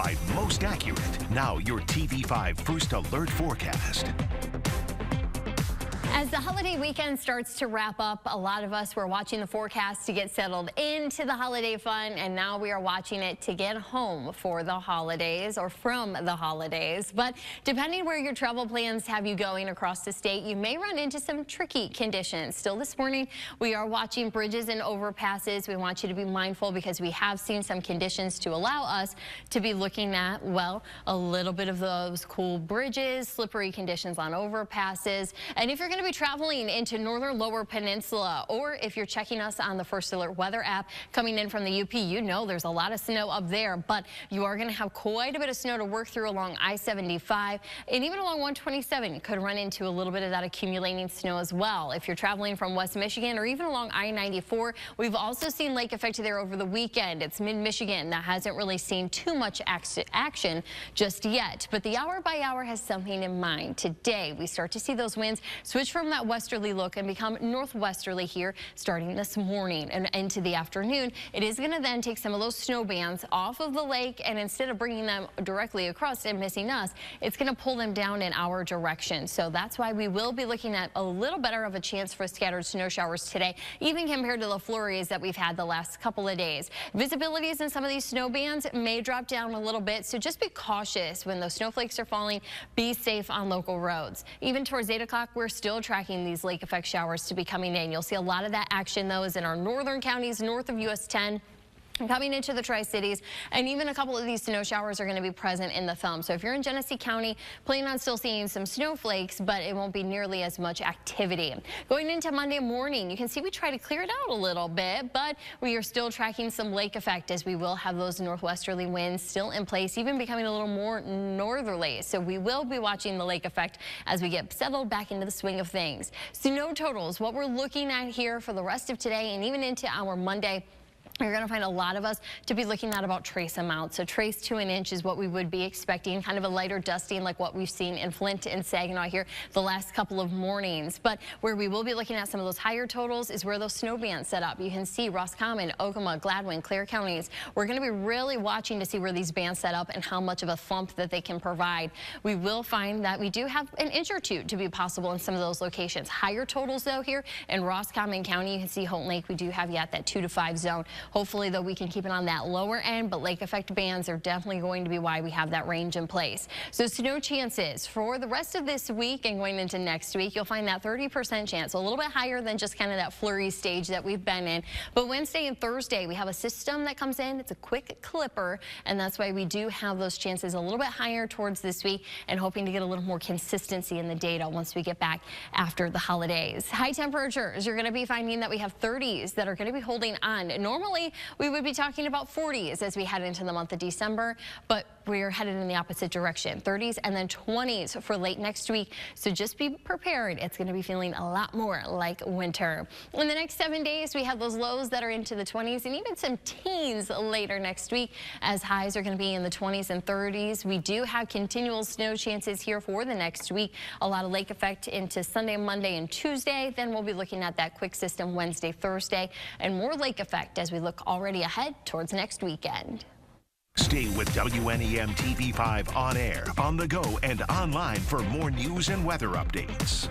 certified most accurate. Now your TV5 First Alert forecast. As the holiday weekend starts to wrap up, a lot of us were watching the forecast to get settled into the holiday fun, and now we are watching it to get home for the holidays or from the holidays. But depending where your travel plans have you going across the state, you may run into some tricky conditions. Still this morning, we are watching bridges and overpasses. We want you to be mindful because we have seen some conditions to allow us to be looking at, well, a little bit of those cool bridges, slippery conditions on overpasses. And if you're going to be traveling into northern lower peninsula, or if you're checking us on the First Alert weather app coming in from the UP, you know there's a lot of snow up there, but you are going to have quite a bit of snow to work through along I-75 and even along 127. You could run into a little bit of that accumulating snow as well. If you're traveling from West Michigan or even along I-94, we've also seen lake effect there over the weekend. It's mid-Michigan that hasn't really seen too much action just yet, but the hour by hour has something in mind. Today, we start to see those winds switch from that westerly look and become northwesterly here starting this morning and into the afternoon. It is going to then take some of those snow bands off of the lake, and instead of bringing them directly across and missing us, it's going to pull them down in our direction. So that's why we will be looking at a little better of a chance for scattered snow showers today, even compared to the flurries that we've had the last couple of days. Visibilities in some of these snow bands may drop down a little bit, so just be cautious when those snowflakes are falling. Be safe on local roads. Even towards 8 o'clock, we're still tracking these lake effect showers to be coming in. You'll see a lot of that action, though, is in our northern counties north of US 10. Coming into the Tri-Cities, and even a couple of these snow showers are going to be present in the thumb. So if you're in Genesee County, plan on still seeing some snowflakes, but it won't be nearly as much activity. Going into Monday morning, you can see we try to clear it out a little bit, but we are still tracking some lake effect as we will have those northwesterly winds still in place, even becoming a little more northerly. So we will be watching the lake effect as we get settled back into the swing of things. Snow totals, what we're looking at here for the rest of today and even into our Monday. You're going to find a lot of us to be looking at about trace amounts. So trace to an inch is what we would be expecting, kind of a lighter dusting like what we've seen in Flint and Saginaw here the last couple of mornings. But where we will be looking at some of those higher totals is where those snow bands set up. You can see Roscommon, Ogama, Gladwin, Clare counties. We're going to be really watching to see where these bands set up and how much of a thump that they can provide. We will find that we do have an inch or two to be possible in some of those locations. Higher totals, though, here in Roscommon County. You can see Houghton Lake. We do have yet that 2 to 5 zone. Hopefully, though, we can keep it on that lower end, but lake effect bands are definitely going to be why we have that range in place. So snow chances for the rest of this week and going into next week, you'll find that 30% chance, so a little bit higher than just kind of that flurry stage that we've been in. But Wednesday and Thursday, we have a system that comes in. It's a quick clipper, and that's why we do have those chances a little bit higher towards this week and hoping to get a little more consistency in the data once we get back after the holidays. High temperatures, you're going to be finding that we have 30s that are going to be holding on. Normally, we would be talking about 40s as we head into the month of December, but we're headed in the opposite direction. 30s and then 20s for late next week. So just be prepared. It's going to be feeling a lot more like winter. In the next 7 days, we have those lows that are into the 20s and even some teens later next week as highs are going to be in the 20s and 30s. We do have continual snow chances here for the next week. A lot of lake effect into Sunday, Monday, and Tuesday. Then we'll be looking at that quick system Wednesday, Thursday, and more lake effect as we look already ahead towards next weekend. Stay with WNEM TV5 on air, on the go, and online for more news and weather updates.